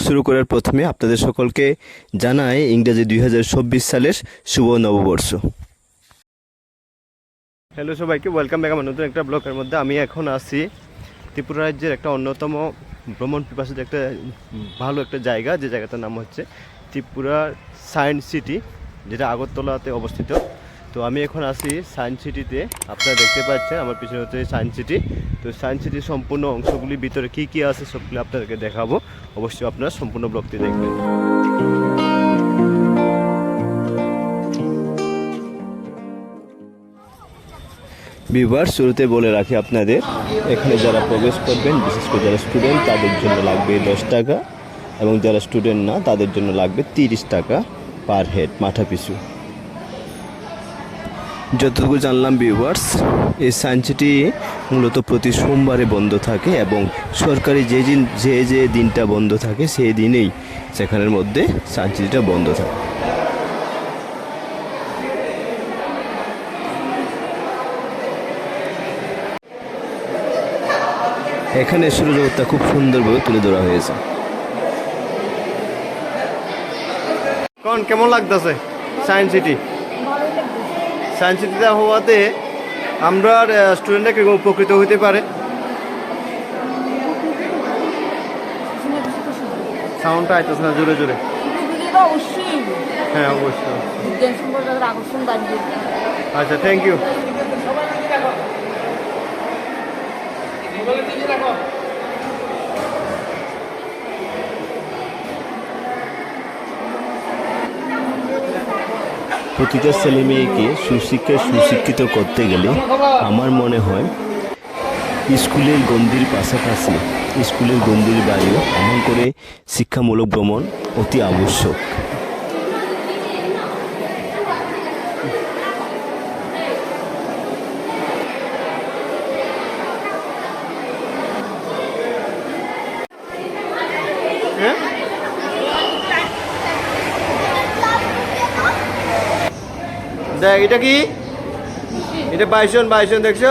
শুরু করার প্রথমে আপনাদের সকলকে জানাই ইংরেজি 2024 সালের শুভ নববর্ষ। হ্যালো সবাইকে, ওয়েলকাম ব্যাক আমার নতুন একটা ব্লগের মধ্যে। আমি এখন আছি ত্রিপুরা রাজ্যের একটা অন্যতম ভ্রমণ পিপাসিত একটা ভালো একটা জায়গা, যে জায়গাটার নাম হচ্ছে ত্রিপুরা সায়েন্স সিটি, যেটা আগরতলাতে অবস্থিত। তো আমি এখন আছি সায়েন্স সিটিতে। আপনারা দেখতে পাচ্ছেন আমার পিছনে হচ্ছে সায়েন্স সিটি। তো সায়েন্স সিটির সম্পূর্ণ অংশগুলির ভিতরে কী কী আছে সবগুলো আপনাদেরকে দেখাবো। অবশ্যই আপনারা সম্পূর্ণ ব্লগটি দেখবেন। ভিউয়ার্স, শুরুতে বলে রাখি আপনাদের, এখানে যারা প্রবেশ করবেন, বিশেষ করে যারা স্টুডেন্ট তাদের জন্য লাগবে 10 টাকা, এবং যারা স্টুডেন্ট না তাদের জন্য লাগবে 30 টাকা পার হেড, মাথা পিছু। যতটুকু জানলাম ভিউয়ার্স, এই সায়েন্স সিটি মূলত প্রতি সোমবারে বন্ধ থাকে, এবং সরকারি যে দিনটা বন্ধ থাকে সেই দিনেই সেখানের মধ্যে সায়েন্স সিটিটা বন্ধ থাকে। এখানে সূর্যজগৎটা খুব সুন্দরভাবে তুলে ধরা হয়েছে। কেমন লাগতেছে সায়েন্স সিটি? সায়েন্স সিটিতে হওয়াতে আমরা স্টুডেন্টরা কিরকম উপকৃত হতে পারে? সাউন্ডটা আইতেছে না জোরে জোরে। হ্যাঁ অবশ্যই। আচ্ছা, থ্যাংক ইউ। প্রতিটা ছেলে মেয়েকে সুশিক্ষিত করতে গেলে আমার মনে হয় স্কুলের গণ্ডির পাশাপাশি স্কুলের গণ্ডির বাইরেও এমন করে শিক্ষামূলক ভ্রমণ অতি আবশ্যক। দেখ এটা কি, এটা বাইসন দেখছ?